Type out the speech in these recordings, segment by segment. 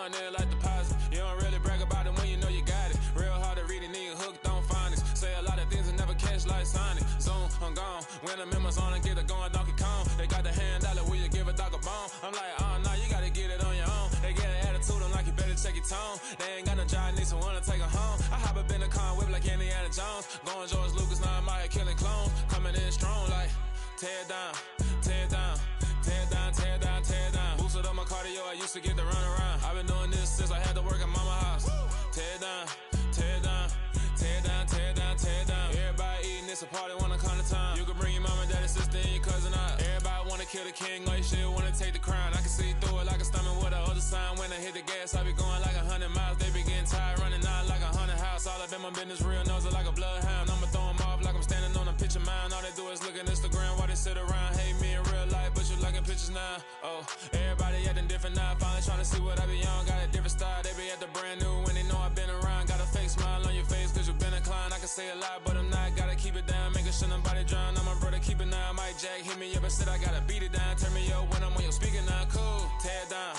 going in like deposit. You don't really brag about it when you know you got it. Real hard to read a nigga hooked on phonics. Say a lot of things and never catch like Sonic. Zoom, I'm gone. When the members on and get it going Donkey Kong. They got the hand dollar, will you give a dog a bone? I'm like, oh no, you gotta get it on your own. They get an attitude, I'm like, you better check your tone. They ain't got no job, need someone to take her home. I hop up in the car, whip like Indiana Jones. Going George Lucas, now I'm out here killing clones. Coming in strong like, tear down, tear down, tear down, tear down, tear down. Boosted up my cardio, I used to get to run around. I've been doing this since I had to work at mama house. Tear down, tear down, tear down, tear down, tear down. Everybody eating, it's a party, wanna come to time. You can bring your mama, daddy, sister, and your cousin out. Everybody wanna kill the king, like shit, wanna take the crown. I can see through it like a stomach with a other sign. When I hit the gas, I be going like 100 miles. They be getting tired, running out like 100 house. All up in my business, real nose like a bloodhound. I'ma throw them off like I'm standing on a picture mound. All they do is look at Instagram while they sit around. Hate me in real life, but you liking pictures now. Oh, everybody acting different now. Finally trying to see what I be on. Got a different style, they be at the brand new when they know I've been around. Got a fake smile on your face cause you been inclined. I can say a lot, but I'm not. Gotta keep it down, making sure nobody drown. I'm my brother, keep it now. Mike Jack hit me up and said I gotta beat it down. Turn me up when I'm on your speaker now. Cool, tear down,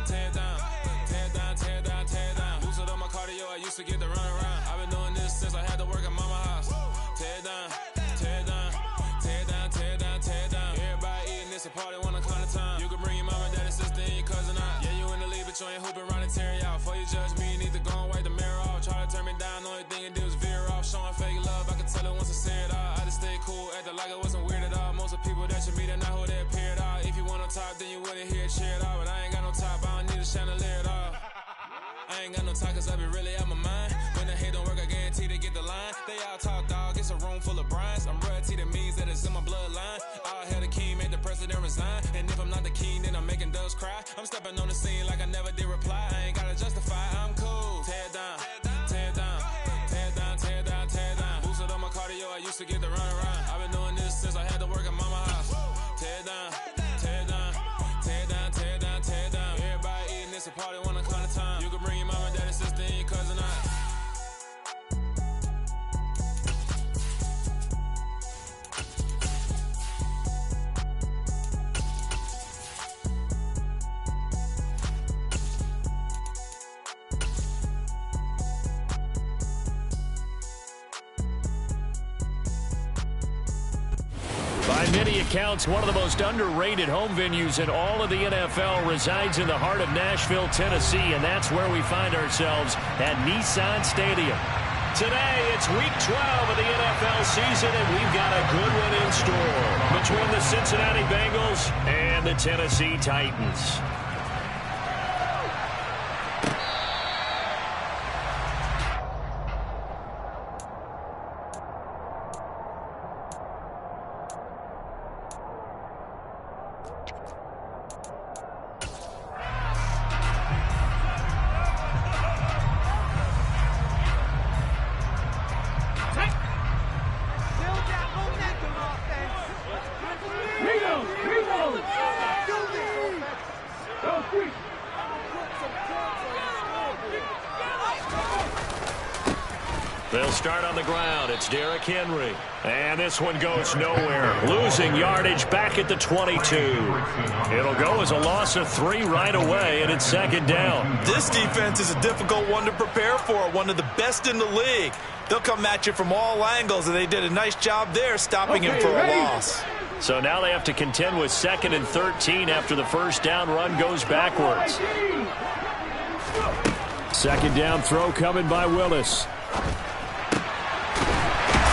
tear down, tear down, tear down, tear down. Boosted up my cardio, I used to get to run around. I've been doing this since I had to work at mama house. Tear down, tear down, tear down, tear down, tear down. Everybody eating, it's a party, wanna come to time. You can bring your mama, daddy, sister, and your cousin out. Yeah, you in the league, but you ain't hooping around and tearing out. Before you judge me, you need to go and wipe the mirror off. Try to turn me down, the only thing you do is veer off. Showing fake love, I can tell it once I say it all. I just stay cool, acting like it wasn't weird at all. Most of the people that you meet are not who they appear at all. If you want on top, then you wouldn't hear it cheer at all. But I ain't got no top, I don't need a chandelier at all. I ain't got no talk cause I be really out my mind. When the hate don't work, I guarantee they get the line. They all talk dog, it's a room full of Bryans. I'm royalty, that means that it's in my bloodline. All hell the king, made the president resign. And if I'm not the king, then I'm making doves cry. I'm stepping on the scene like I never did reply. I ain't gotta justify, I'm cool. Tear down, tear down, tear down, tear down, tear down. Boosted up my cardio, I used to get to run around. I've been doing this since I had to work at mama house. Tear down, tear down, tear down, tear down, tear down. Everybody eating, it's a party, wanna come to time. You can bring your mama, daddy, sister, and your cousin out. By many accounts, one of the most underrated home venues in all of the NFL resides in the heart of Nashville, Tennessee, and that's where we find ourselves at Nissan Stadium. Today, it's Week 12 of the NFL season, and we've got a good one in store between the Cincinnati Bengals and the Tennessee Titans. They'll start on the ground. It's Derrick Henry. And this one goes nowhere. Losing yardage back at the 22. It'll go as a loss of 3 right away, and it's second down. This defense is a difficult one to prepare for. One of the best in the league. They'll come at you from all angles, and they did a nice job there stopping him for a loss. So now they have to contend with 2nd and 13 after the first down run goes backwards. Second down throw coming by Willis.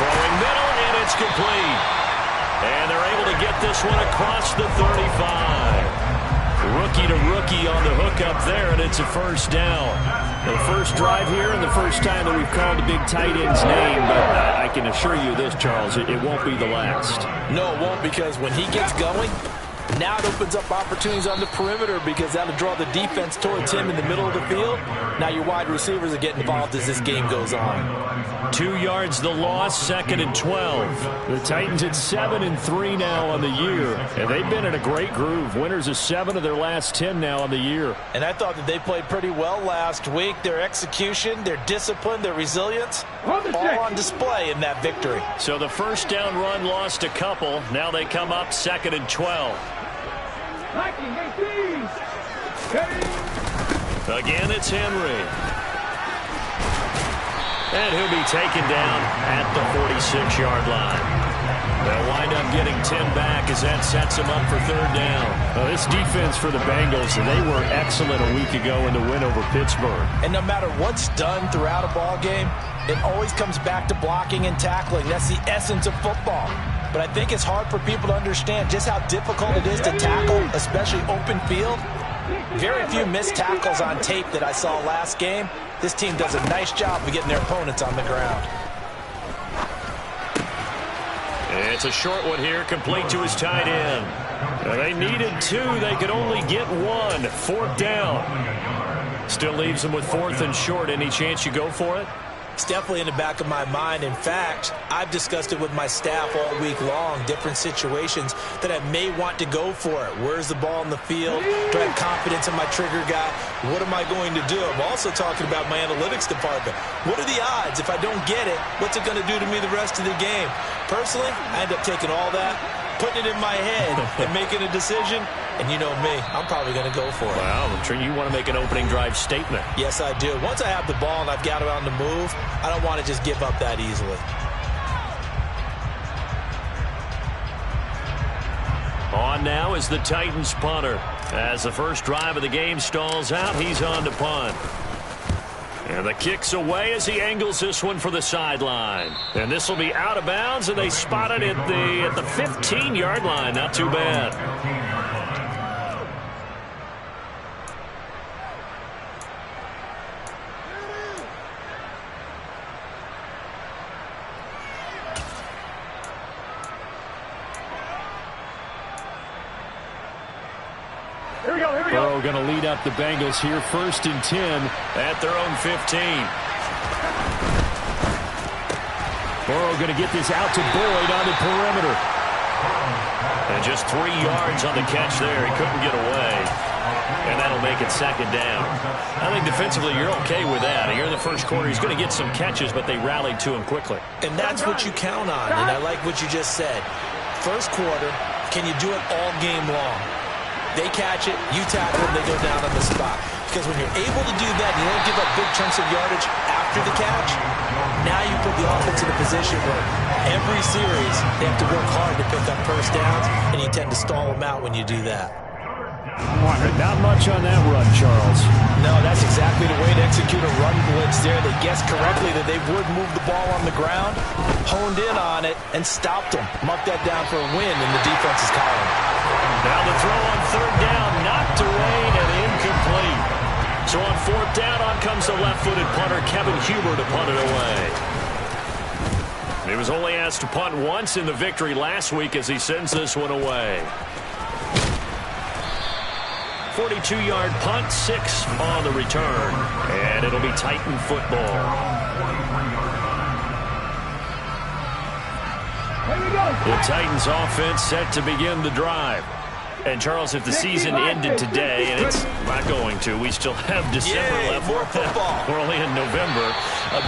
Throwing middle, and it's complete. And they're able to get this one across the 35. Rookie to rookie on the hook up there, and it's a first down. The first drive here and the first time that we've called the big tight end's name, but I can assure you this, Charles, it won't be the last. No, it won't, because when he gets going, now it opens up opportunities on the perimeter because that'll draw the defense towards him in the middle of the field. Now your wide receivers are getting involved as this game goes on. 2 yards the loss, 2nd and 12. The Titans at 7 and 3 now on the year, and they've been in a great groove. Winners of 7 of their last 10 now on the year. And I thought that they played pretty well last week. Their execution, their discipline, their resilience, all on display in that victory. So the first down run lost a couple. Now they come up 2nd and 12. Again, it's Henry. And he'll be taken down at the 46-yard line. They'll wind up getting 10 back as that sets them up for third down. Well, this defense for the Bengals, they were excellent a week ago in the win over Pittsburgh. And no matter what's done throughout a ball game, it always comes back to blocking and tackling. That's the essence of football. But I think it's hard for people to understand just how difficult it is to tackle, especially open field. Very few missed tackles on tape that I saw last game. This team does a nice job of getting their opponents on the ground. It's a short one here, complete to his tight end. Now, they needed 2. They could only get 1. Fourth down. Still leaves them with 4th and short. Any chance you go for it? It's definitely in the back of my mind. In fact, I've discussed it with my staff all week long, different situations that I may want to go for it. Where's the ball in the field? Do I have confidence in my trigger guy? What am I going to do? I'm also talking about my analytics department. What are the odds? If I don't get it, what's it going to do to me the rest of the game? Personally, I end up taking all that, putting it in my head, and making a decision. And you know me, I'm probably going to go for it. Well, I'm sure you want to make an opening drive statement. Yes, I do. Once I have the ball and I've got it on the move, I don't want to just give up that easily. On now is the Titans punter. As the first drive of the game stalls out, he's on to punt. And the kick's away as he angles this one for the sideline. And this will be out of bounds, and they spot it at the 15-yard line. Not too bad. Burrow going to lead up the Bengals here, 1st and 10 at their own 15. Burrow going to get this out to Boyd on the perimeter. And just 3 yards on the catch there. He couldn't get away. And that'll make it 2nd down. I think defensively you're okay with that. Here in the first quarter, he's going to get some catches, but they rallied to him quickly. And that's what you count on, and I like what you just said. First quarter, can you do it all game long? They catch it, you tackle them, they go down on the spot. Because when you're able to do that, you don't give up big chunks of yardage after the catch, now you put the offense in a position where every series they have to work hard to pick up first downs, and you tend to stall them out when you do that. Not much on that run, Charles. No, that's exactly the way to execute a run blitz there. They guessed correctly that they would move the ball on the ground, honed in on it, and stopped them. Marked that down for a win in the defense's column. Now the throw on 3rd down, knocked away and incomplete. So on 4th down, on comes the left-footed punter, Kevin Huber, to punt it away. He was only asked to punt once in the victory last week as he sends this one away. 42-yard punt, 6 on the return. And it'll be Titan football. The Titans offense set to begin the drive. And, Charles, if the season ended today, and it's not going to, we still have December left. More football. We're only in November.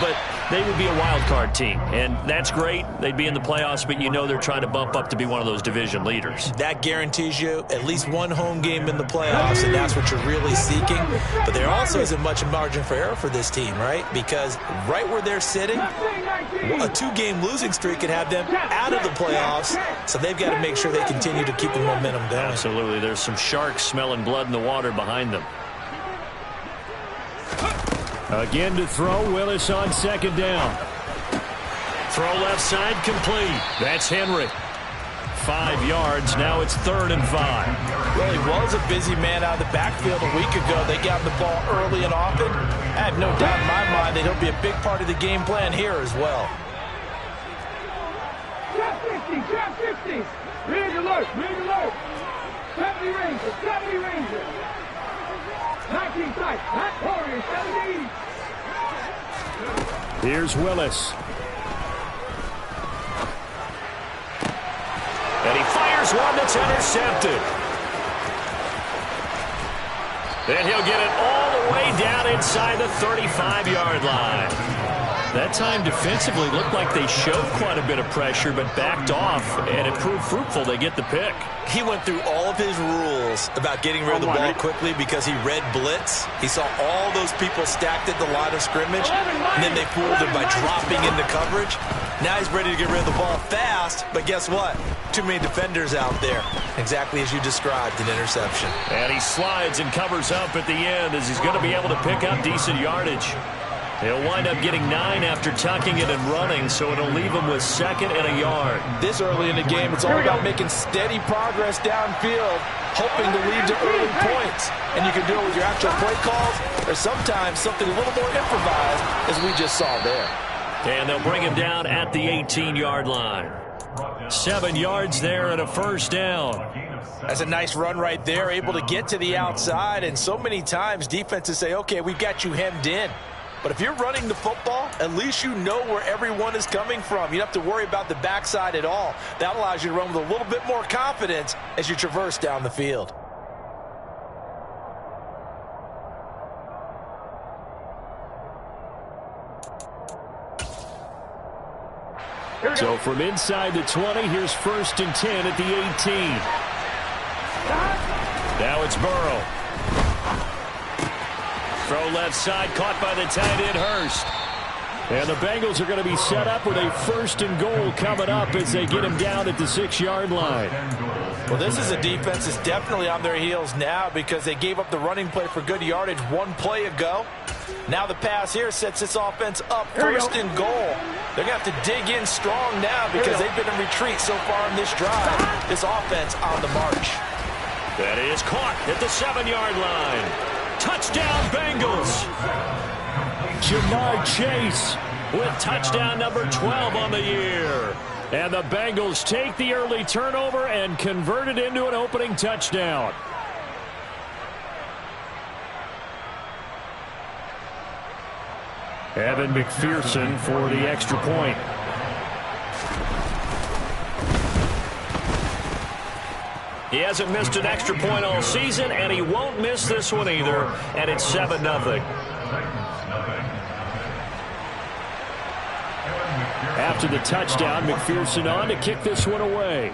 But they would be a wild card team. And that's great. They'd be in the playoffs, but you know they're trying to bump up to be one of those division leaders. That guarantees you at least one home game in the playoffs, and that's what you're really seeking. But there also isn't much margin for error for this team, right? Because right where they're sitting, a 2-game losing streak could have them out of the playoffs, so they've got to make sure they continue to keep the momentum going. Absolutely. There's some sharks smelling blood in the water behind them. Again to throw, Willis on 2nd down. Throw left side, complete. That's Henry. 5 yards, now it's 3rd and 5. Well, he was a busy man out of the backfield a week ago. They got the ball early and often. I have no doubt in my mind that he'll be a big part of the game plan here as well. Trap 50. Range alert. 70 Ranger. 19 tight. Hot Warrior, 70. Here's Willis. And he fires one that's intercepted. And he'll get it all the way down inside the 35-yard line. That time defensively looked like they showed quite a bit of pressure but backed off, and it proved fruitful. They get the pick. He went through all of his rules about getting rid of the ball quickly because he read blitz. He saw all those people stacked at the line of scrimmage, and then they fooled him by dropping into coverage. Now he's ready to get rid of the ball fast, but guess what? Too many defenders out there. Exactly as you described, an interception. And he slides and covers up at the end as he's going to be able to pick up decent yardage. He'll wind up getting 9 after tucking it and running, so it'll leave him with 2nd and a yard. This early in the game, it's all about making steady progress downfield, hoping to lead to early points. And you can do it with your actual play calls or sometimes something a little more improvised, as we just saw there. And they'll bring him down at the 18-yard line. 7 yards there and a first down. That's a nice run right there, able to get to the outside. And so many times defenses say, okay, we've got you hemmed in. But if you're running the football, at least you know where everyone is coming from. You don't have to worry about the backside at all. That allows you to run with a little bit more confidence as you traverse down the field. So from inside the 20, here's 1st and 10 at the 18. Now it's Burrow. Throw left side, caught by the tight end, Hurst. And the Bengals are going to be set up with a 1st and goal coming up as they get him down at the 6-yard line. Well, this is a defense that's definitely on their heels now because they gave up the running play for good yardage 1 play ago. Now the pass here sets this offense up 1st and goal. They're going to have to dig in strong now because they've been in retreat so far in this drive. This offense on the march. That is caught at the 7-yard line. Touchdown, Bengals. Jamar Chase with touchdown number 12 on the year. And the Bengals take the early turnover and convert it into an opening touchdown. Evan McPherson for the extra point. He hasn't missed an extra point all season, and he won't miss this one either, and it's 7-0. After the touchdown, McPherson on to kick this one away.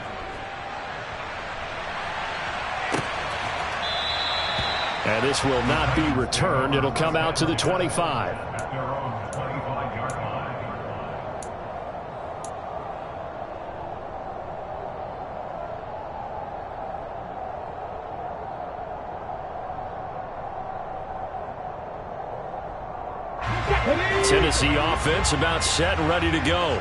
And this will not be returned. It'll come out to the 25. Tennessee offense about set and ready to go.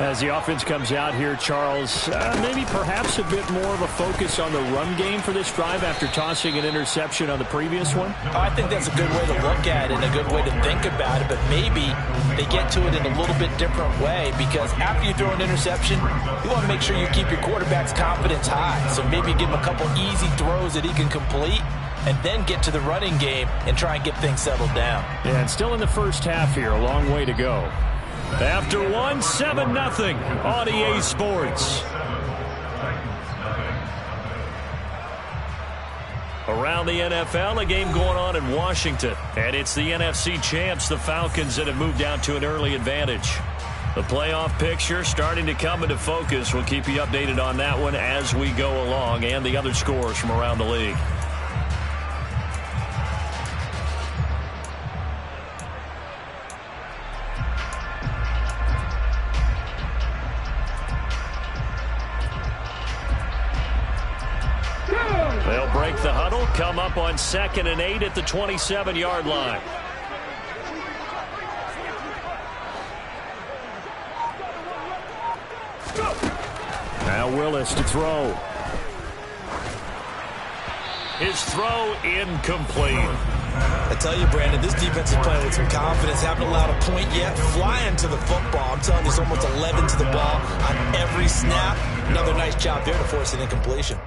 As the offense comes out here, Charles, maybe perhaps a bit more of a focus on the run game for this drive after tossing an interception on the previous one? I think that's a good way to look at it and a good way to think about it, but maybe they get to it in a little bit different way because after you throw an interception, you want to make sure you keep your quarterback's confidence high. So maybe give him a couple easy throws that he can complete and then get to the running game and try and get things settled down. Yeah, and still in the first half here, a long way to go. After 7-0 on EA Sports. Around the NFL, a game going on in Washington. And it's the NFC champs, the Falcons, that have moved down to an early advantage. The playoff picture starting to come into focus. We'll keep you updated on that one as we go along and the other scores from around the league. They'll break the huddle, come up on 2nd and 8 at the 27-yard line. Now Willis to throw. His throw incomplete. I tell you, Brandon, this defense is playing with some confidence. Haven't allowed a point yet. Flying to the football. I'm telling you, it's almost 11 to the ball on every snap. Another nice job there to force an incompletion.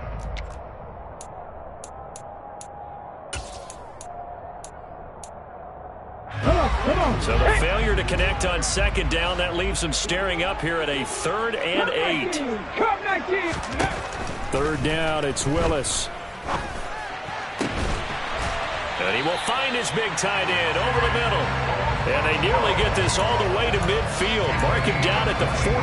So the failure to connect on 2nd down, that leaves him staring up here at a 3rd and 8. 3rd down, it's Willis. And he will find his big tight end over the middle. And they nearly get this all the way to midfield. Mark him down at the 49.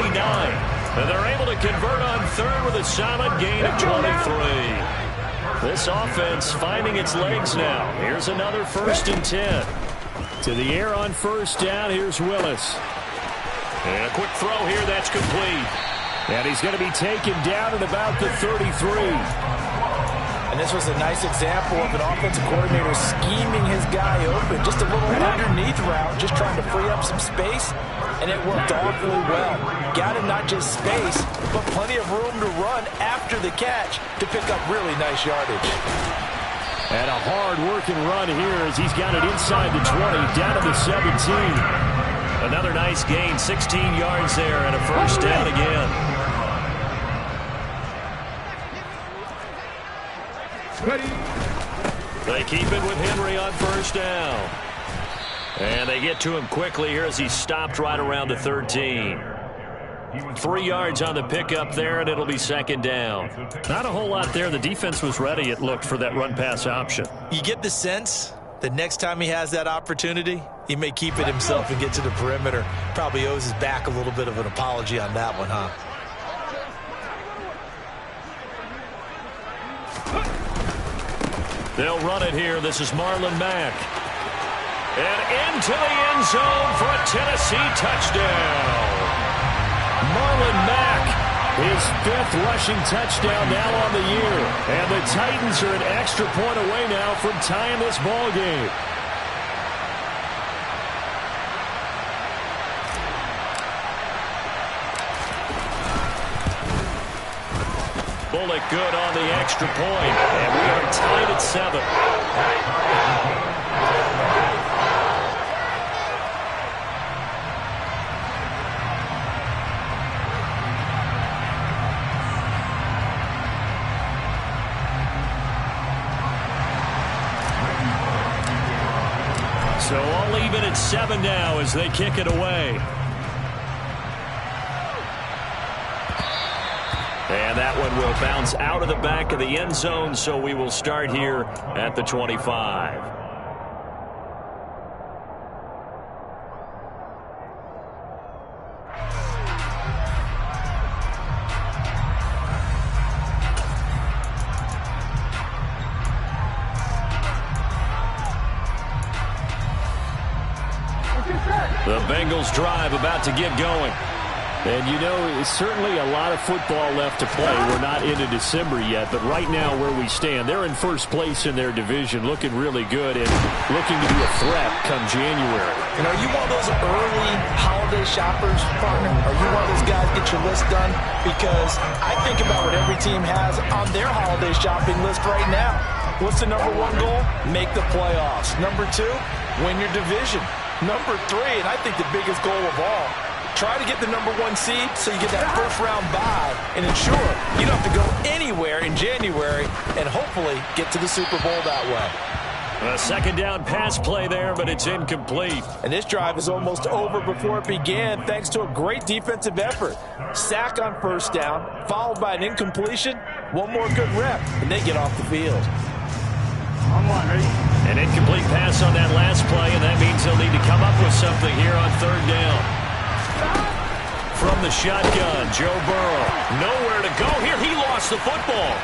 And they're able to convert on third with a solid gain of 23. This offense finding its legs now. Here's another 1st and 10. To the air on 1st down. Here's Willis. And a quick throw here. That's complete. And he's going to be taken down at about the 33. And this was a nice example of an offensive coordinator scheming his guy open. Just a little underneath route, just trying to free up some space, and it worked awfully well. Got him not just space, but plenty of room to run after the catch to pick up really nice yardage. And a hard-working run here as he's got it inside the 20, down to the 17. Another nice gain, 16 yards there, and a 1st down again. Ready. They keep it with Henry on 1st down. And they get to him quickly here as he stopped right around the 13. 3 yards on the pickup there, and it'll be 2nd down. Not a whole lot there. The defense was ready, it looked, for that run-pass option. You get the sense that next time he has that opportunity, he may keep it himself and get to the perimeter. Probably owes his back a little bit of an apology on that one, huh? They'll run it here. This is Marlon Mack. And into the end zone for a Tennessee touchdown. Marlon Mack, his 5th rushing touchdown now on the year. And the Titans are an extra point away now from tying this ball game. Bullock good on the extra point, and we are tied at 7. So all even at 7 now as they kick it away. And that one will bounce out of the back of the end zone, so we will start here at the 25. The Bengals drive about to get going. And, you know, it's certainly a lot of football left to play. We're not into December yet, but right now where we stand, they're in 1st place in their division, looking really good and looking to be a threat come January. And are you one of those early holiday shoppers, partner? Are you one of those guys get your list done? Because I think about what every team has on their holiday shopping list right now. What's the number 1 goal? Make the playoffs. Number 2, win your division. Number 3, and I think the biggest goal of all, try to get the number 1 seed so you get that 1st round bye and ensure you don't have to go anywhere in January and hopefully get to the Super Bowl that way. A 2nd down pass play there, but it's incomplete. And this drive is almost over before it began thanks to a great defensive effort. Sack on 1st down, followed by an incompletion. One more good rep, and they get off the field. An incomplete pass on that last play, and that means they'll need to come up with something here on 3rd down. From the shotgun, Joe Burrow. Nowhere to go here. He lost the football.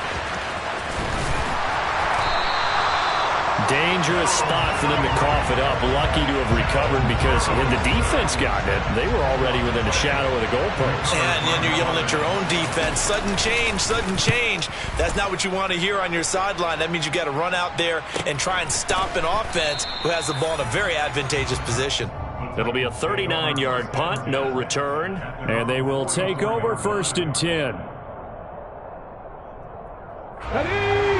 Dangerous spot for them to cough it up. Lucky to have recovered because had the defense gotten it, they were already within a shadow of the goalpost. And then you're yelling at your own defense. Sudden change, sudden change. That's not what you want to hear on your sideline. That means you got to run out there and try and stop an offense who has the ball in a very advantageous position. It'll be a 39-yard punt, no return, and they will take over 1st and 10.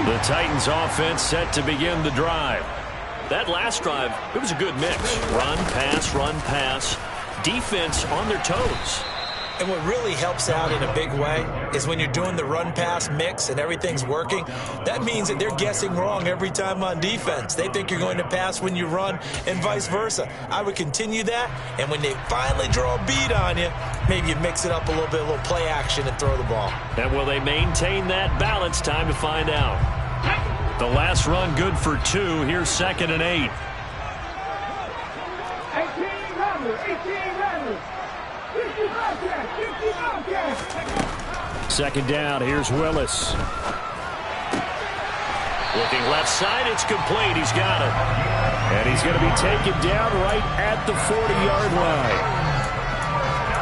The Titans offense set to begin the drive. That last drive, it was a good mix. Run, pass, defense on their toes. And what really helps out in a big way is when you're doing the run-pass mix and everything's working, that means that they're guessing wrong every time on defense. They think you're going to pass when you run and vice versa. I would continue that, and when they finally draw a bead on you, maybe you mix it up a little bit, a little play action and throw the ball. And will they maintain that balance? Time to find out. The last run good for 2. Here's 2nd and 8. 18. Rattler, 18 Rattlers. 50 Bobcats, 50 Bobcats. Second down, here's Willis. Looking left side, it's complete. He's got it. And he's going to be taken down right at the 40-yard line.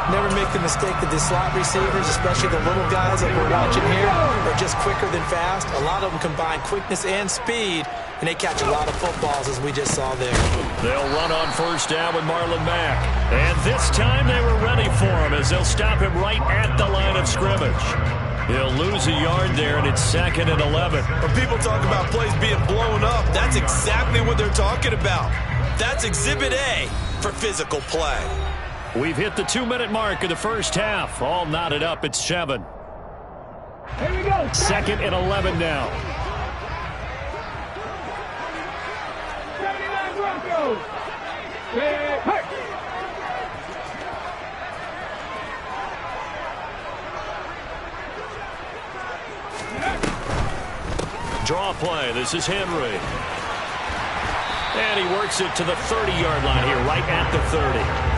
Never make the mistake that the slot receivers, especially the little guys that we're watching here, are just quicker than fast. A lot of them combine quickness and speed, and they catch a lot of footballs, as we just saw there. They'll run on first down with Marlon Mack. And this time they were ready for him as they'll stop him right at the line of scrimmage. He'll lose a yard there, and it's 2nd and 11. When people talk about plays being blown up, that's exactly what they're talking about. That's Exhibit A for physical play. We've hit the 2-minute mark of the first half. All knotted up at 7. Here we go. 2nd and 11 now. 79 Broncos. Hey. Draw play. This is Henry. And he works it to the 30-yard line here, right at the 30.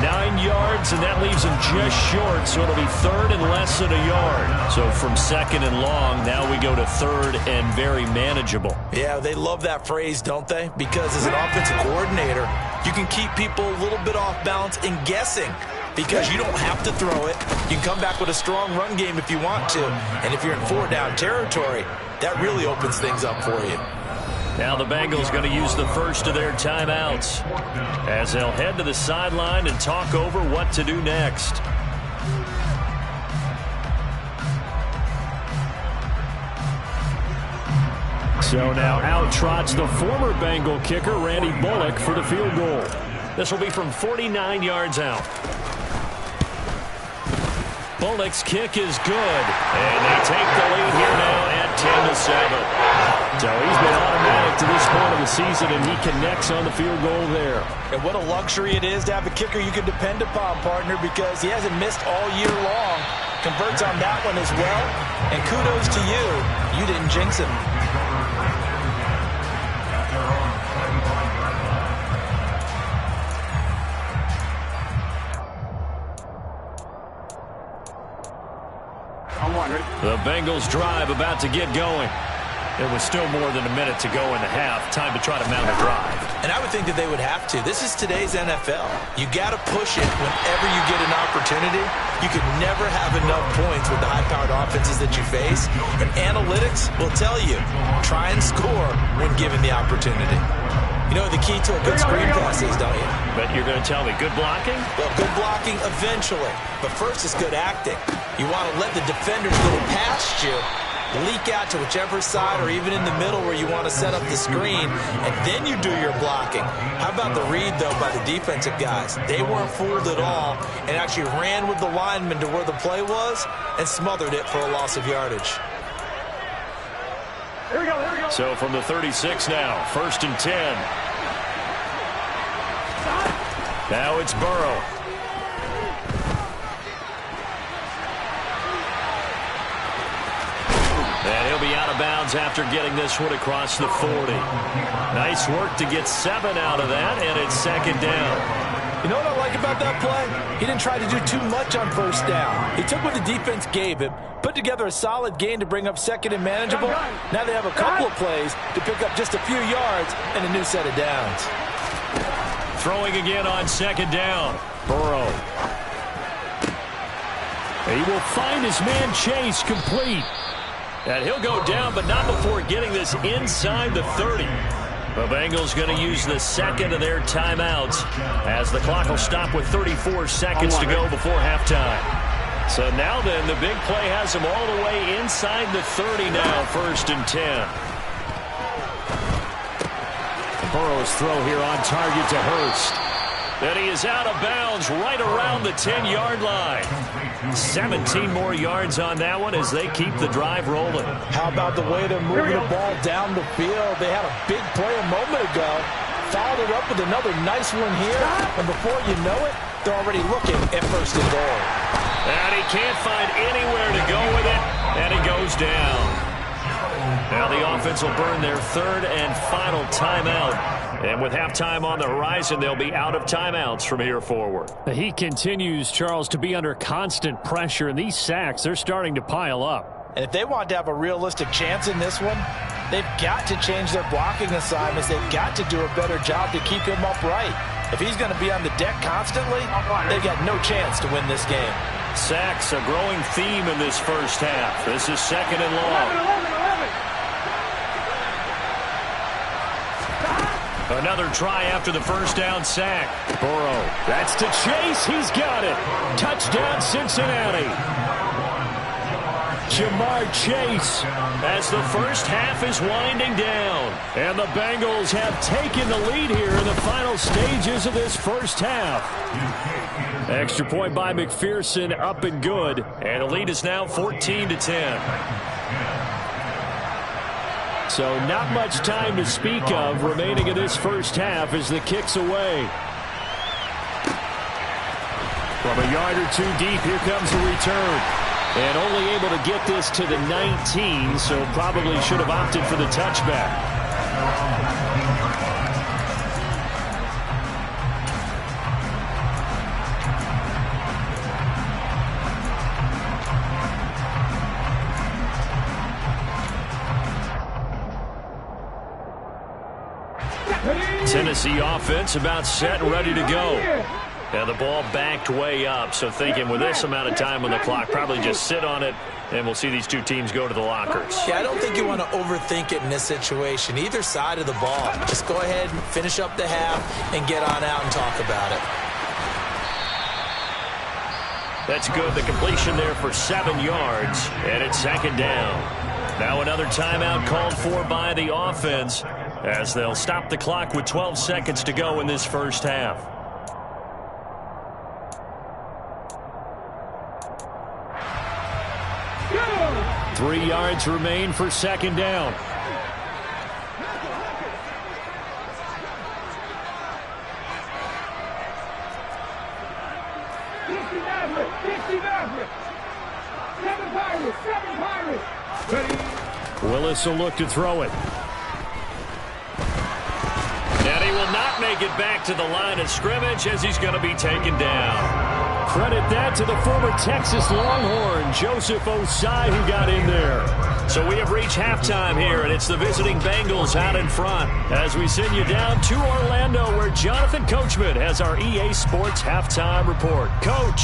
9 yards, and that leaves him just short, so it'll be 3rd and less than a yard. So from 2nd and long, now we go to 3rd and very manageable. Yeah, they love that phrase, don't they? Because as an offensive coordinator, you can keep people a little bit off balance and guessing. Because you don't have to throw it. You can come back with a strong run game if you want to. And if you're in 4-down territory, that really opens things up for you. Now the Bengals going to use the first of their timeouts as they'll head to the sideline and talk over what to do next. So now out trots the former Bengal kicker, Randy Bullock, for the field goal. This will be from 49 yards out. Bullock's kick is good, and they take the lead here now at 10-7. So he's been automatic to this point of the season, and he connects on the field goal there. And what a luxury it is to have a kicker you can depend upon, partner, because he hasn't missed all year long. Converts on that one as well, and kudos to you. You didn't jinx him. The Bengals drive about to get going. There was still more than a minute to go in the half. Time to try to mount a drive. And I would think that they would have to. This is today's NFL. You got to push it whenever you get an opportunity. You could never have enough points with the high-powered offenses that you face. And analytics will tell you, try and score when given the opportunity. You know what the key to a good screen pass is, don't you? But you're going to tell me good blocking? Well, good blocking eventually. But first is good acting. You want to let the defenders go past you, leak out to whichever side or even in the middle where you want to set up the screen, and then you do your blocking. How about the read, though, by the defensive guys? They weren't fooled at all and actually ran with the lineman to where the play was and smothered it for a loss of yardage. Here we go, here we go. So from the 36 now, 1st and 10. Now it's Burrow. And he'll be out of bounds after getting this one across the 40. Nice work to get 7 out of that, and it's 2nd down. You know what I like about that play? He didn't try to do too much on first down. He took what the defense gave him, put together a solid gain to bring up 2nd and manageable. Now they have a couple of plays to pick up just a few yards and a new set of downs. Throwing again on 2nd down. Burrow. He will find his man Chase complete. And he'll go down, but not before getting this inside the 30. The Bengals going to use the 2nd of their timeouts as the clock will stop with 34 seconds to go before halftime. So now then, the big play has him all the way inside the 30 now, 1st and 10. Burrow's throw here on target to Hurst. And he is out of bounds right around the 10-yard line. 17 more yards on that one as they keep the drive rolling. How about the way they're moving the ball down the field? They had a big play a moment ago. Followed it up with another nice one here. And before you know it, they're already looking at 1st and goal. And he can't find anywhere to go with it. And he goes down. Now the offense will burn their third and final timeout. And with halftime on the horizon, they'll be out of timeouts from here forward. He continues, Charles, to be under constant pressure, and these sacks, they're starting to pile up. And if they want to have a realistic chance in this one, they've got to change their blocking assignments. They've got to do a better job to keep him upright. If he's going to be on the deck constantly, they've got no chance to win this game. Sacks, a growing theme in this first half. This is second and long. Another try after the first down sack. Burrow, that's to Chase. He's got it. Touchdown, Cincinnati. Jamar Chase. As the first half is winding down. And the Bengals have taken the lead here in the final stages of this first half. Extra point by McPherson, up and good. And the lead is now 14-10. So not much time to speak of remaining in this first half as the kick's away. From a yard or two deep, here comes the return. And only able to get this to the 19, so probably should have opted for the touchback. Tennessee offense about set and ready to go. Now the ball backed way up, so thinking with this amount of time on the clock, probably just sit on it, and we'll see these two teams go to the lockers. Yeah, I don't think you want to overthink it in this situation. Either side of the ball. Just go ahead and finish up the half and get on out and talk about it. That's good. The completion there for 7 yards, and it's second down. Now another timeout called for by the offense as they'll stop the clock with 12 seconds to go in this first half. Go! 3 yards remain for second down. Willis will look to throw it. And he will not make it back to the line of scrimmage as he's going to be taken down. Credit that to the former Texas Longhorn, Joseph Osai, who got in there. So we have reached halftime here, and it's the visiting Bengals out in front as we send you down to Orlando, where Jonathan Coachman has our EA Sports halftime report. Coach.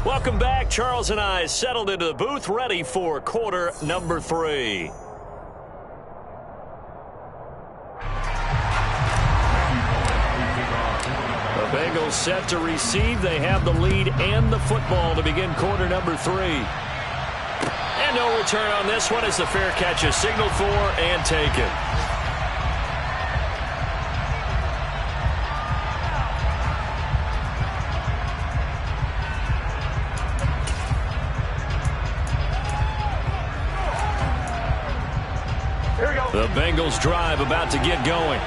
Welcome back. Charles and I settled into the booth, ready for quarter number 3. The Bengals set to receive. They have the lead and the football to begin quarter number 3. And no return on this one as the fair catch is signaled for and taken. The Bengals drive about to get going.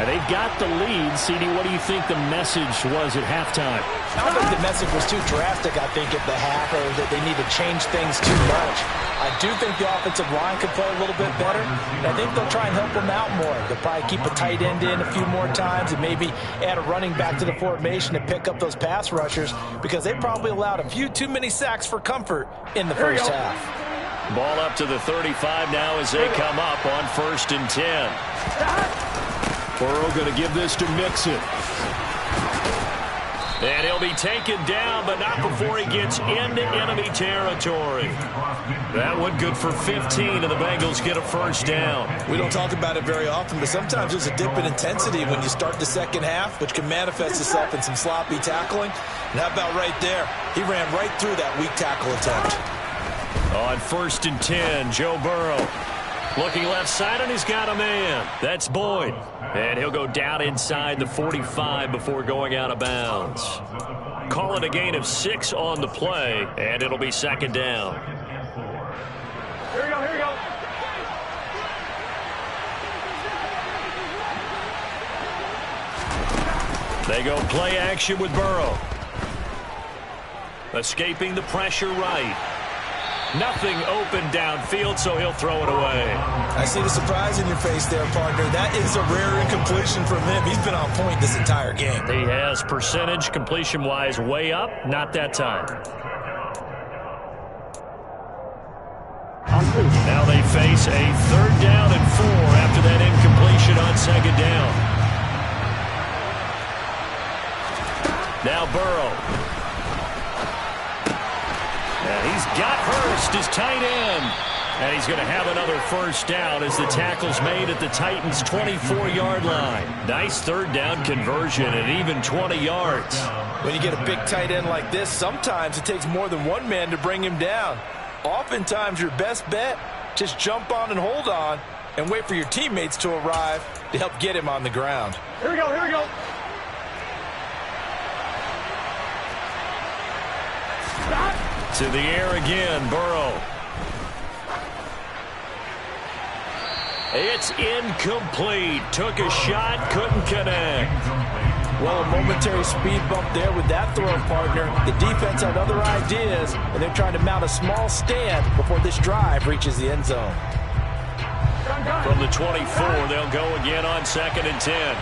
And they've got the lead. CD, what do you think the message was at halftime? I don't think the message was too drastic, I think, at the half, or that they need to change things too much. I do think the offensive line could play a little bit better, and I think they'll try and help them out more. They'll probably keep a tight end in a few more times and maybe add a running back to the formation to pick up those pass rushers, because they probably allowed a few too many sacks for comfort in the first half. Ball up to the 35 now as they come up on 1st and 10. Burrow going to give this to Mixon. And he'll be taken down, but not before he gets into enemy territory. That one good for 15, and the Bengals get a first down. We don't talk about it very often, but sometimes there's a dip in intensity when you start the second half, which can manifest itself in some sloppy tackling. And how about right there? He ran right through that weak tackle attempt. On 1st and 10, Joe Burrow. Looking left side, and he's got a man. That's Boyd. And he'll go down inside the 45 before going out of bounds. Call it a gain of 6 on the play, and it'll be second down. Here we go, here we go. They go play action with Burrow. Escaping the pressure right. Nothing open downfield, so he'll throw it away. I see the surprise in your face there, partner. That is a rare incompletion from him. He's been on point this entire game. He has percentage completion-wise way up. Not that time. Now they face a 3rd down and 4 after that incompletion on 2nd down. Now Burrow. And he's got Hurst, his tight end. And he's going to have another 1st down as the tackle's made at the Titans' 24-yard line. Nice 3rd down conversion and even 20 yards. When you get a big tight end like this, sometimes it takes more than one man to bring him down. Oftentimes, your best bet, just jump on and hold on and wait for your teammates to arrive to help get him on the ground. Here we go, here we go. Stop. To the air again, Burrow. It's incomplete. Took a shot, couldn't connect. Well, a momentary speed bump there with that throw, partner. The defense had other ideas, and they're trying to mount a small stand before this drive reaches the end zone. From the 24, they'll go again on 2nd and 10.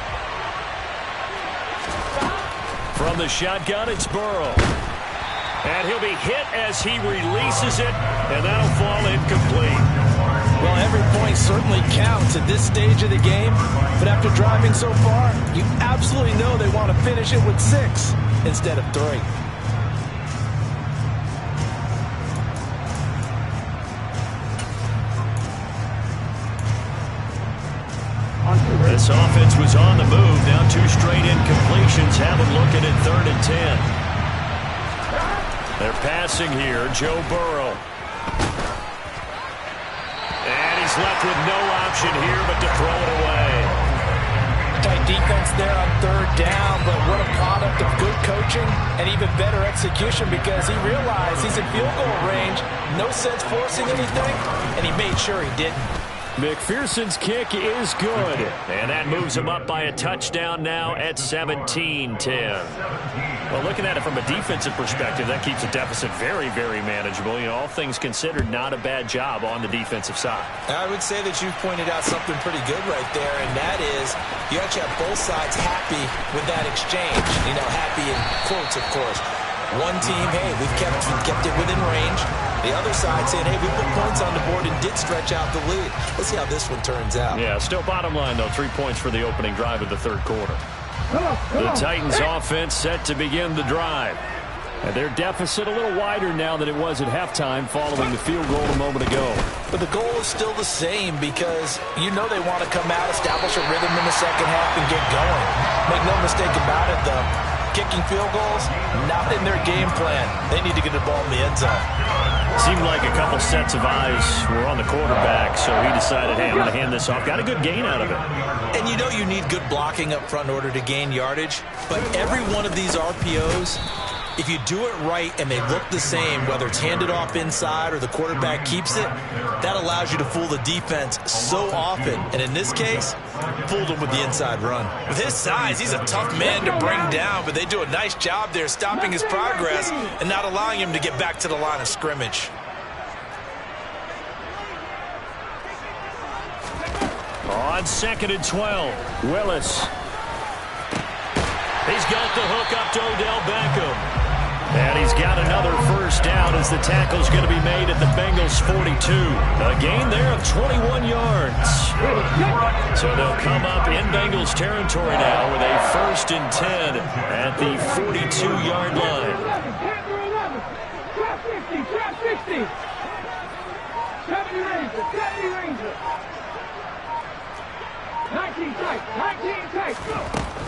From the shotgun, it's Burrow. And he'll be hit as he releases it, and that'll fall incomplete. Well, every point certainly counts at this stage of the game, but after driving so far, you absolutely know they want to finish it with 6 instead of 3. This offense was on the move. Now 2 straight incompletions. Have them looking at 3rd and 10. They're passing here. Joe Burrow. And he's left with no option here but to throw it away. Tight defense there on 3rd down, but what a product of good coaching and even better execution because he realized he's in field goal range. No sense forcing anything, and he made sure he didn't. McPherson's kick is good. And that moves him up by a touchdown now at 17-10. Well, looking at it from a defensive perspective, that keeps the deficit very, very manageable. You know, all things considered, not a bad job on the defensive side. I would say that you've pointed out something pretty good right there, and that is you actually have both sides happy with that exchange. You know, happy in quotes, of course. One team, hey, we've kept it within range. The other side saying, hey, we put points on the board and did stretch out the lead. Let's see how this one turns out. Yeah, still bottom line, though, 3 points for the opening drive of the 3rd quarter. The Titans offense set to begin the drive. And their deficit a little wider now than it was at halftime following the field goal a moment ago. But the goal is still the same because you know they want to come out, establish a rhythm in the second half, and get going. Make no mistake about it, though. Kicking field goals, not in their game plan. They need to get the ball in the end zone. Seemed like a couple sets of eyes were on the quarterback, so he decided, hey, I'm going to hand this off. Got a good gain out of it. And you know you need good blocking up front in order to gain yardage, but every one of these RPOs, if you do it right and they look the same, whether it's handed off inside or the quarterback keeps it, that allows you to fool the defense so often. And in this case, fooled him with the inside run. With his size, he's a tough man to bring down, but they do a nice job there stopping his progress and not allowing him to get back to the line of scrimmage. On 2nd and 12, Willis. He's got the hook up to Odell Beckham. And he's got another 1st down as the tackle's going to be made at the Bengals' 42. A gain there of 21 yards. So they'll come up in Bengals territory now with a 1st and 10 at the 42-yard line. Trap 50, trap 60. 70 Ranger, 70 Ranger. 19 tight, 19 tight, go.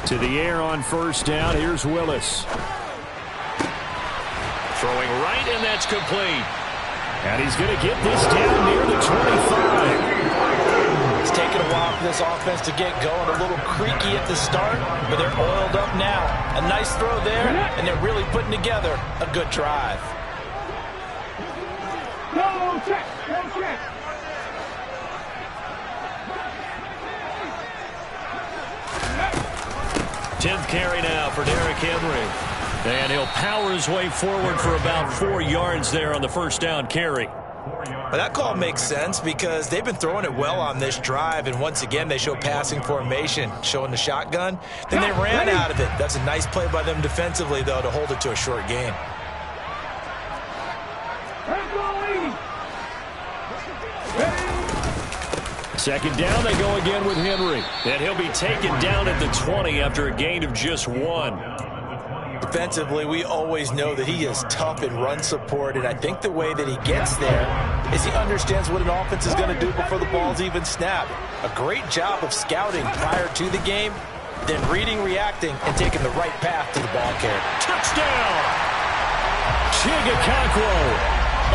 To the air on 1st down, here's Willis. Throwing right, and that's complete. And he's going to get this down near the 25. It's taken a while for this offense to get going. A little creaky at the start, but they're oiled up now. A nice throw there, and they're really putting together a good drive. Go check, go check. 10th carry now for Derrick Henry. And he'll power his way forward for about 4 yards there on the first down carry. But that call makes sense because they've been throwing it well on this drive, and once again they show passing formation, showing the shotgun. Then they ran out of it. That's a nice play by them defensively, though, to hold it to a short gain. Second down, they go again with Henry. And he'll be taken down at the 20 after a gain of just 1. Defensively, we always know that he is tough in run support, and I think the way that he gets there is he understands what an offense is going to do before the ball's even snapped. A great job of scouting prior to the game, then reading, reacting, and taking the right path to the ball carrier. Touchdown! Chigakonkwo,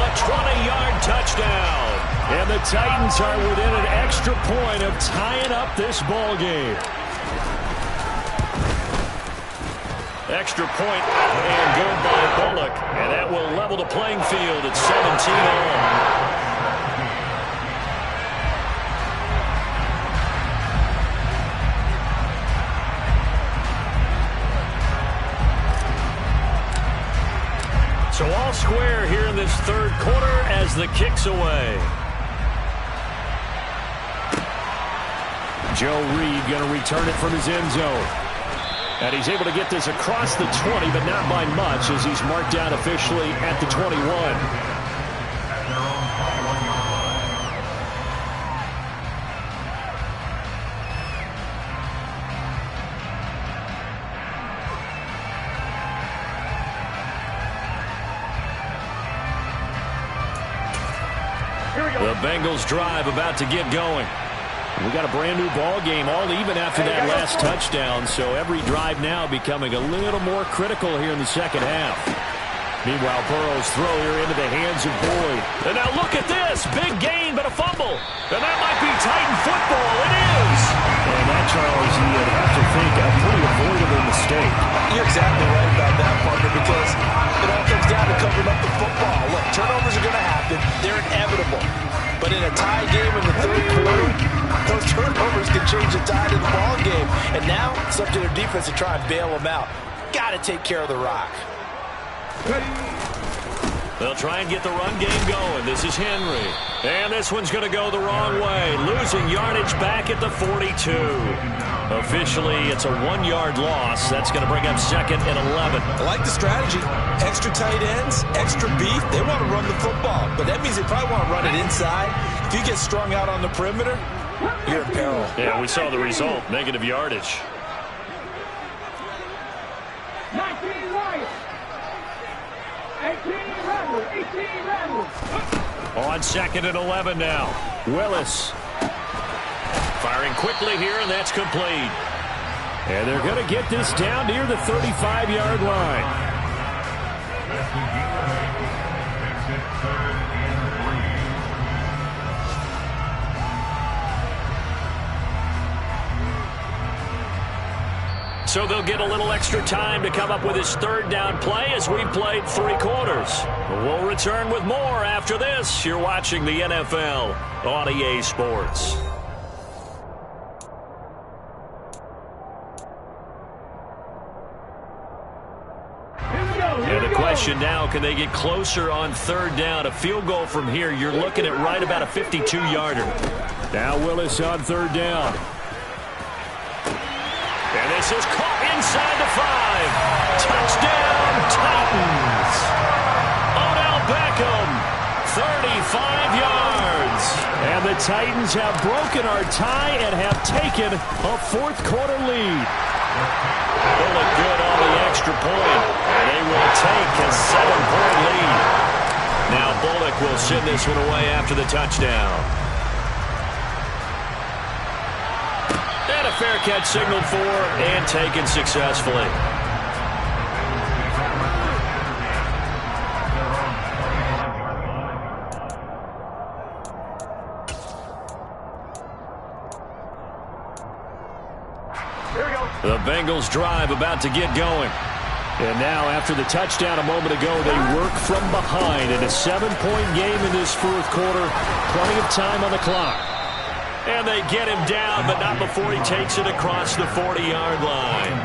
a 20-yard touchdown. And the Titans are within an extra point of tying up this ball game. Extra point and good by Bullock. And that will level the playing field at 17 all. So all square here in this third quarter as the kick's away. Joe Reed going to return it from his end zone. And he's able to get this across the 20, but not by much as he's marked down officially at the 21. The Bengals drive about to get going. We got a brand new ball game, all even after that last touchdown. So every drive now becoming a little more critical here in the second half. Meanwhile, Burrow's throw here into the hands of Boyd. And now look at this. Big gain, but a fumble. And that might be Titan football. It is. And that, Charles, you'd have to think a pretty avoidable mistake. You're exactly right about that, partner, because it all comes down to covering up the football. Look, turnovers are going to happen. They're inevitable. But in a tie game in the third quarter, those turnovers can change the tide of the ball game. And now it's up to their defense to try and bail them out. Got to take care of the rock. They'll try and get the run game going. This is Henry. And this one's going to go the wrong way. Losing yardage back at the 42. Officially, it's a 1-yard loss. That's going to bring up second and 11. I like the strategy. Extra tight ends, extra beef. They want to run the football. But that means they probably want to run it inside. If you get strung out on the perimeter, you're in peril. Yeah, we saw the result. Negative yardage. 19 Lions. 18 Rebels. 18 Rebels. On second and 11 now. Willis. Firing quickly here, and that's complete. And they're going to get this down near the 35-yard line. So they'll get a little extra time to come up with his third down play as we've played 3 quarters. We'll return with more after this. You're watching the NFL on EA Sports. And the question now, can they get closer on third down? A field goal from here, you're looking at right about a 52-yarder. Now Willis on third down. And this is caught inside the 5. Touchdown, Titans. Odell Beckham, 35 yards. And the Titans have broken our tie and have taken a fourth-quarter lead. Bullock good on the extra point. And they will take a 7-point lead. Now Bullock will send this one away after the touchdown. And a fair catch signaled for and taken successfully. The Bengals drive about to get going. And now after the touchdown a moment ago, they work from behind in a 7-point game in this fourth quarter. Plenty of time on the clock. And they get him down, but not before he takes it across the 40-yard line.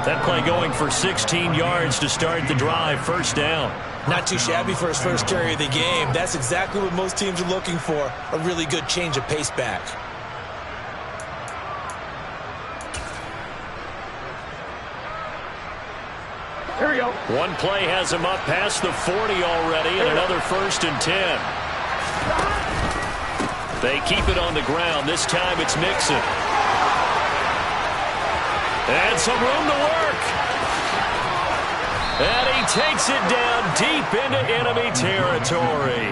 That play going for 16 yards to start the drive. First down. Not too shabby for his first carry of the game. That's exactly what most teams are looking for. A really good change of pace back. Here we go. One play has him up past the 40 already, and another 1st and 10. They keep it on the ground. This time it's Mixon. And some room to work. And he takes it down deep into enemy territory.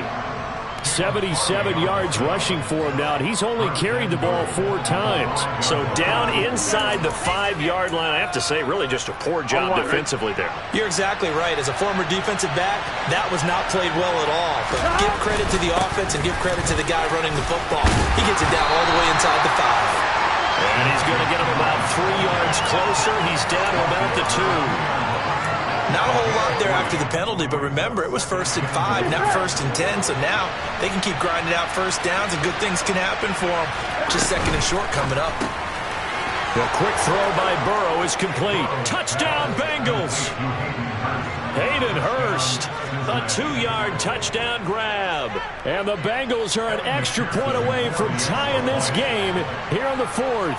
77 yards rushing for him now, and he's only carried the ball 4 times. So down inside the 5-yard line. I have to say, really just a poor job defensively there. You're exactly right. As a former defensive back, that was not played well at all. But give credit to the offense and give credit to the guy running the football. He gets it down all the way inside the 5. And he's going to get him about 3 yards closer. He's down to about the 2. Not a whole lot there after the penalty, but remember, it was 1st and 5, not 1st and 10, so now they can keep grinding out first downs and good things can happen for them. Just 2nd and short coming up. The quick throw by Burrow is complete. Touchdown, Bengals! Hayden Hurst, a 2-yard touchdown grab. And the Bengals are an extra point away from tying this game here in the 4th.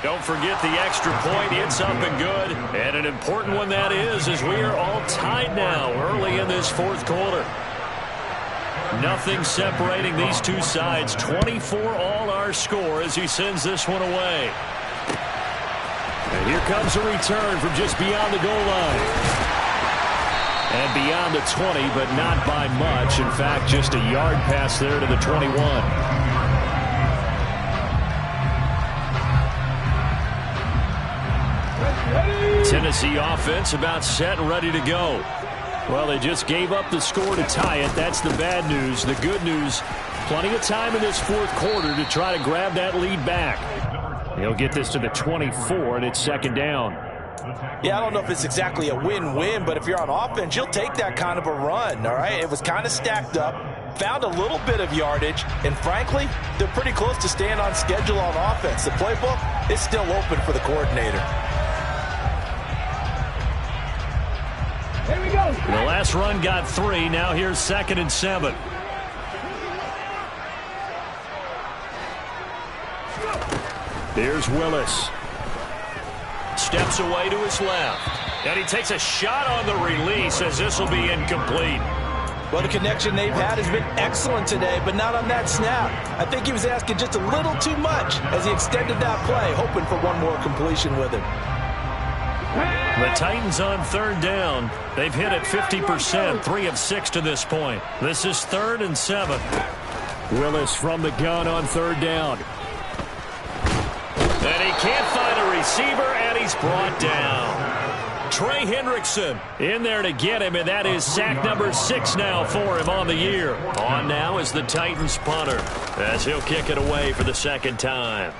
Don't forget the extra point. It's up and good. And an important one that is, as we are all tied now early in this 4th quarter. Nothing separating these two sides. 24 all our score as he sends this one away. And here comes a return from just beyond the goal line. And beyond the 20, but not by much. In fact, just a yard pass there to the 21. Tennessee offense about set and ready to go. Well, they just gave up the score to tie it. That's the bad news. The good news, plenty of time in this 4th quarter to try to grab that lead back. He'll get this to the 24, and it's 2nd down. Yeah, I don't know if it's exactly a win-win, but if you're on offense, you'll take that kind of a run, all right? It was kind of stacked up, found a little bit of yardage, and frankly, they're pretty close to staying on schedule on offense. The playbook is still open for the coordinator. Here we go. The last run got 3. Now here's 2nd and 7. Here's Willis. Steps away to his left. And he takes a shot on the release as this will be incomplete. Well, the connection they've had has been excellent today, but not on that snap. I think he was asking just a little too much as he extended that play, hoping for one more completion with him. The Titans on 3rd down. They've hit it 50%, 3 of 6 to this point. This is 3rd and 7. Willis from the gun on 3rd down. And he can't find a receiver, and he's brought down. Trey Hendrickson in there to get him, and that is sack number 6 now for him on the year. On now is the Titans punter as he'll kick it away for the 2nd time.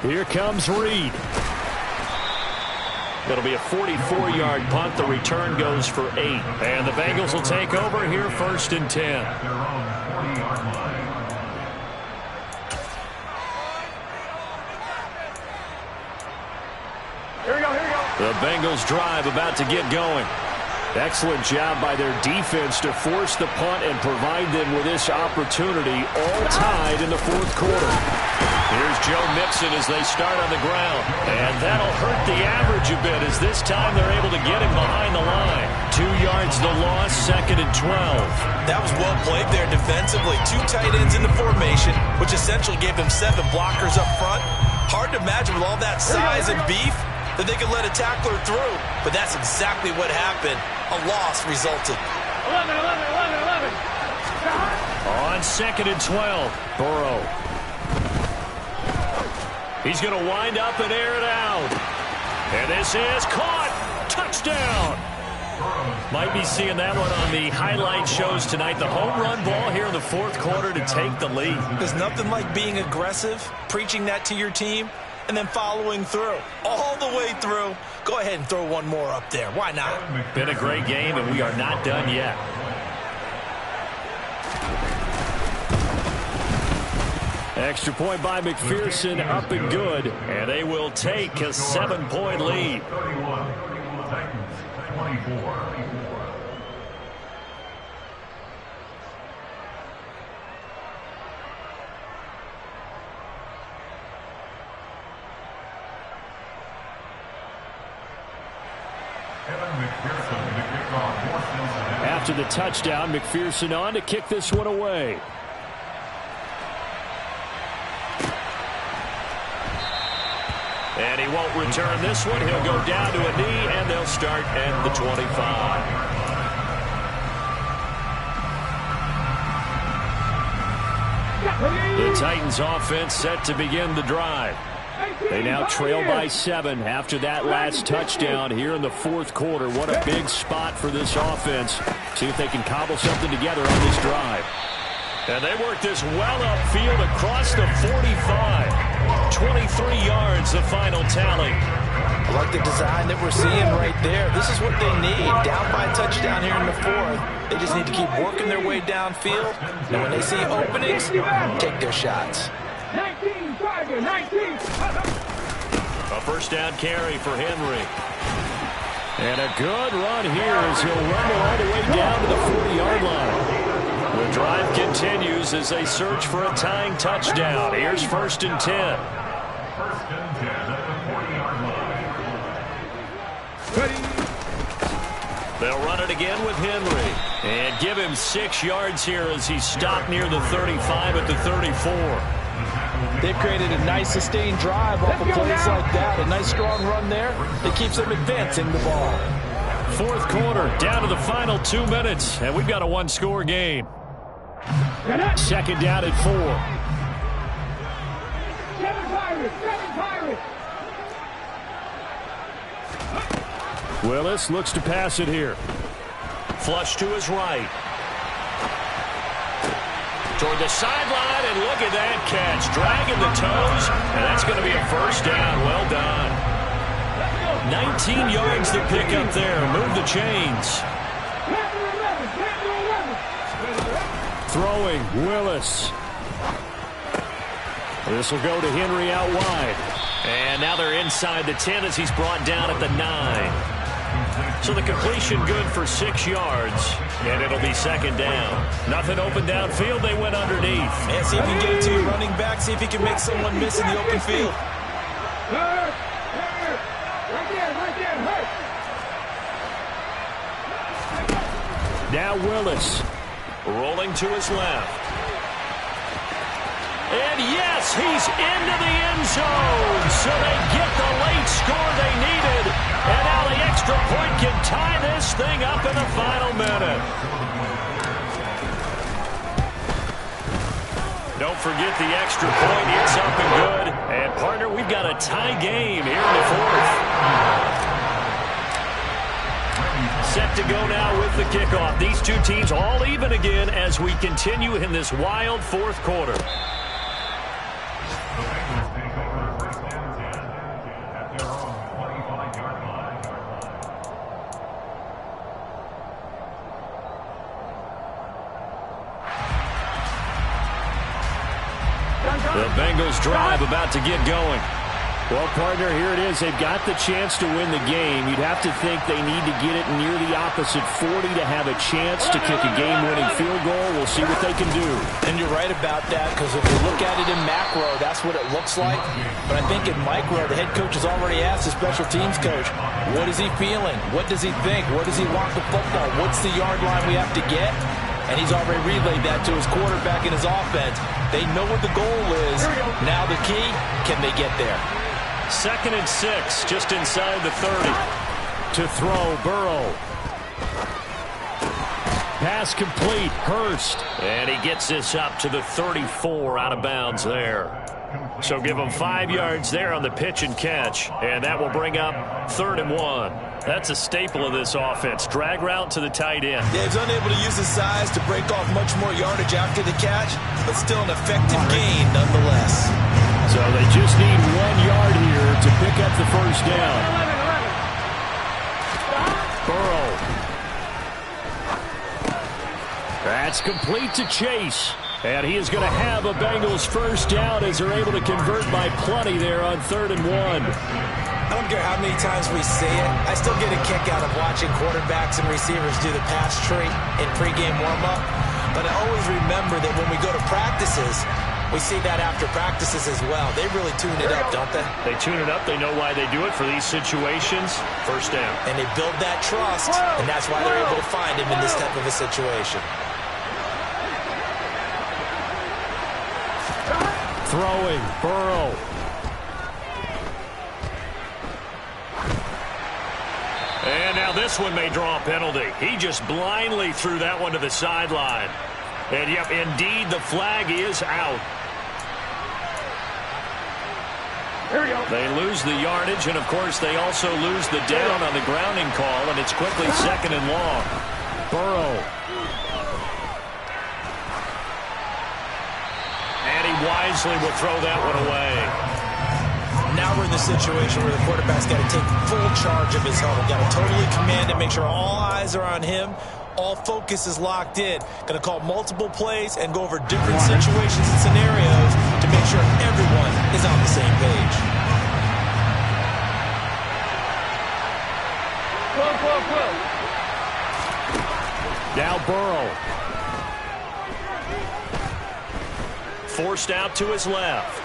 Here comes Reed. It'll be a 44-yard punt. The return goes for 8. And the Bengals will take over here 1st and 10. Here we go, here we go. The Bengals drive about to get going. Excellent job by their defense to force the punt and provide them with this opportunity, all tied in the 4th quarter. Here's Joe Mixon as they start on the ground. And that'll hurt the average a bit as this time they're able to get him behind the line. 2 yards the loss, 2nd and 12. That was well played there defensively. 2 tight ends in the formation, which essentially gave them 7 blockers up front. Hard to imagine with all that size and beef that they could let a tackler through. But that's exactly what happened. A loss resulted. 11. On 2nd and 12, Burrow. He's going to wind up and air it out. And this is caught. Touchdown. Might be seeing that one on the highlight shows tonight. The home run ball here in the 4th quarter to take the lead. There's nothing like being aggressive, preaching that to your team, and then following through. All the way through. Go ahead and throw one more up there. Why not? Been a great game, and we are not done yet. Extra point by McPherson, up and good. And they will take a 7-point lead. 31, Titans 24. After the touchdown, McPherson on to kick this one away. And he won't return this one. He'll go down to a knee, and they'll start at the 25. The Titans offense set to begin the drive. They now trail by 7 after that last touchdown here in the fourth quarter. What a big spot for this offense. See if they can cobble something together on this drive. And they work this well upfield across the 45. 23 yards, the final tally. I like the design that we're seeing right there. This is what they need. Down by a touchdown here in the fourth. They just need to keep working their way downfield. And when they see openings, take their shots. 19, Tiger, 19. A first down carry for Henry. And a good run here as he'll run all the way down to the 40-yard line. The drive continues as they search for a tying touchdown. Here's 1st and 10. First and 10 at the 40-yard line. Ready. They'll run it again with Henry. And give him 6 yards here as he's stopped near the 35 at the 34. They've created a nice sustained drive off of plays like that. A nice strong run there that keeps them advancing the ball. Fourth quarter, down to the final 2 minutes, and we've got a one-score game. Second down at 4. 7 Pirates. Willis looks to pass it here. Flush to his right. Toward the sideline, and look at that catch. Dragging the toes, and that's going to be a first down. Well done. 19 yards to pick up there. Move the chains. Throwing, Willis. This will go to Henry out wide. And now they're inside the 10 as he's brought down at the 9. So the completion good for 6 yards, and it'll be second down. Nothing open downfield. They went underneath. And see if you can get it to your running back. See if you can make someone miss in the open field. Now Willis. Rolling to his left. And yes, he's into the end zone. So they get the late score they needed. And now the extra point can tie this thing up in the final minute. Don't forget the extra point. It's up and good. And partner, we've got a tie game here in the fourth. Set to go now with the kickoff. These two teams all even again as we continue in this wild fourth quarter. The Bengals drive about to get going. Well, partner, here it is. They've got the chance to win the game. You'd have to think they need to get it near the opposite 40 to have a chance to kick a game-winning field goal. We'll see what they can do. And you're right about that, because if you look at it in macro, that's what it looks like. But I think in micro, the head coach has already asked the special teams coach, what is he feeling? What does he think? What does he want the football? What's the yard line we have to get? And he's already relayed that to his quarterback and his offense. They know what the goal is. Now the key, can they get there? 2nd and 6, just inside the 30. To throw, Burrow. Pass complete, Hurst. And he gets this up to the 34, out of bounds there. So give him 5 yards there on the pitch and catch. And that will bring up 3rd and 1. That's a staple of this offense. Drag route to the tight end. Yeah, he's unable to use his size to break off much more yardage after the catch, but still an effective gain nonetheless. So they just need 1 yard here to pick up the first down. Burrow. That's complete to Chase. And he is going to have a Bengals first down as they're able to convert by plenty there on 3rd and 1. I don't care how many times we see it. I still get a kick out of watching quarterbacks and receivers do the pass tree in pregame warm-up. But I always remember that when we go to practices, we see that after practices as well. They really tune it up, don't they? They tune it up. They know why they do it for these situations. First down. And they build that trust, and that's why they're able to find him in this type of a situation. Throwing, Burrow. And now this one may draw a penalty. He just blindly threw that one to the sideline. And, yep, indeed, the flag is out. Here we go. They lose the yardage, and, of course, they also lose the down on the grounding call, and it's quickly 2nd and long. Burrow. And he wisely will throw that one away. Now we're in the situation where the quarterback's got to take full charge of his helmet. Got to totally command it, make sure all eyes are on him. All focus is locked in. Going to call multiple plays and go over different situations and scenarios to make sure everyone is on the same page. Now Burrow. Forced out to his left.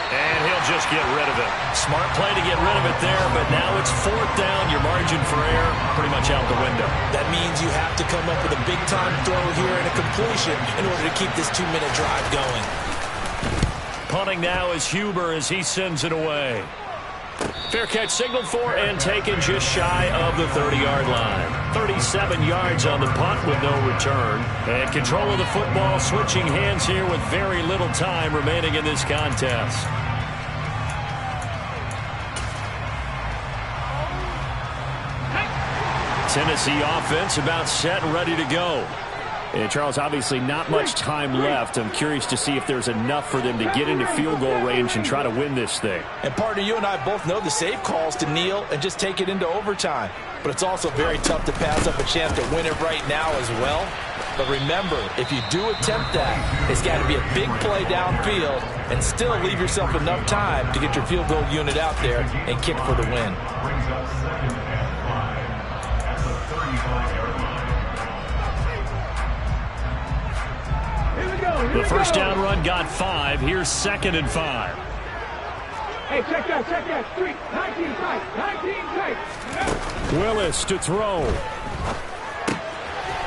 And he'll just get rid of it. Smart play to get rid of it there, but now it's 4th down. Your margin for error pretty much out the window. That means you have to come up with a big-time throw here and a completion in order to keep this 2-minute drive going. Punting now is Huber as he sends it away. Fair catch signaled for and taken just shy of the 30-yard line. 37 yards on the punt with no return. And control of the football switching hands here with very little time remaining in this contest. Tennessee offense about set and ready to go. And Charles, obviously not much time left. I'm curious to see if there's enough for them to get into field goal range and try to win this thing. And partner, you and I both know the safe calls to kneel and just take it into overtime. But it's also very tough to pass up a chance to win it right now as well. But remember, if you do attempt that, it's got to be a big play downfield and still leave yourself enough time to get your field goal unit out there and kick for the win. Brings up 2nd and 5 at the 35-yard line. The first down run got 5. Here's 2nd and 5. Hey, check that. 3, 19 tight. Willis to throw.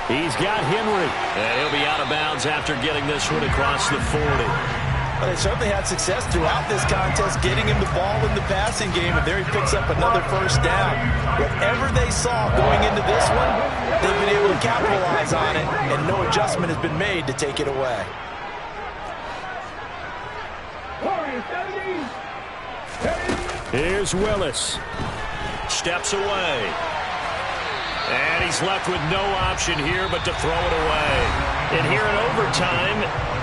He's got Henry. And he'll be out of bounds after getting this one across the 40. Well, they certainly had success throughout this contest getting him the ball in the passing game, and there he picks up another first down. Whatever they saw going into this one, they've been able to capitalize on it, and no adjustment has been made to take it away. Here's Willis. Steps away. And he's left with no option here but to throw it away. And here in overtime,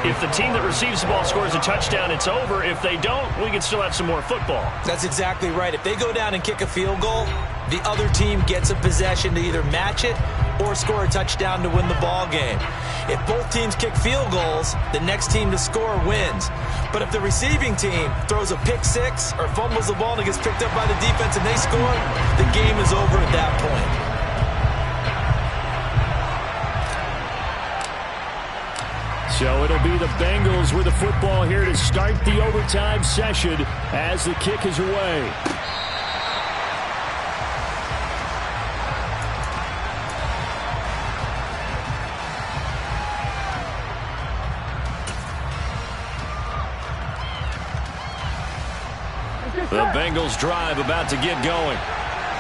if the team that receives the ball scores a touchdown, it's over. If they don't, we can still have some more football. That's exactly right. If they go down and kick a field goal, the other team gets a possession to either match it or score a touchdown to win the ball game. If both teams kick field goals, the next team to score wins. But if the receiving team throws a pick six or fumbles the ball and it gets picked up by the defense and they score, the game is over at that point. So it'll be the Bengals with the football here to start the overtime session as the kick is away. The Bengals drive about to get going.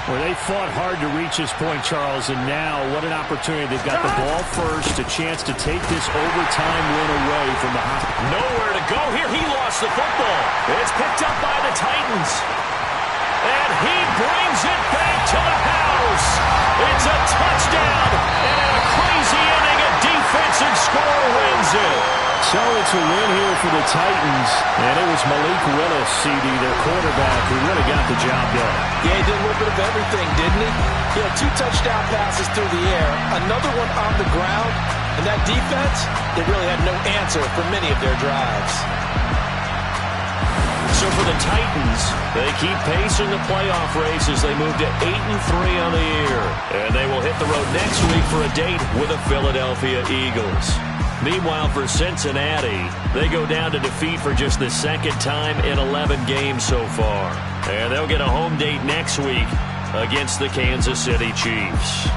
Well, they fought hard to reach this point, Charles, and now what an opportunity. They've got the ball first, a chance to take this overtime win away from the hospital. Nowhere to go here. He lost the football. It's picked up by the Titans. And he brings it back to the house. It's a touchdown, and in a crazy inning, a defensive score wins it. So it's a win here for the Titans, and it was Malik Willis, CD, their quarterback, who really got the job done. Yeah, he did a little bit of everything, didn't he? He had 2 touchdown passes through the air, another one on the ground, And that defense, they really had no answer for many of their drives. So for the Titans, they keep pace in the playoff race as they move to 8-3 on the year. And they will hit the road next week for a date with the Philadelphia Eagles. Meanwhile, for Cincinnati, they go down to defeat for just the second time in 11 games so far. And they'll get a home date next week against the Kansas City Chiefs.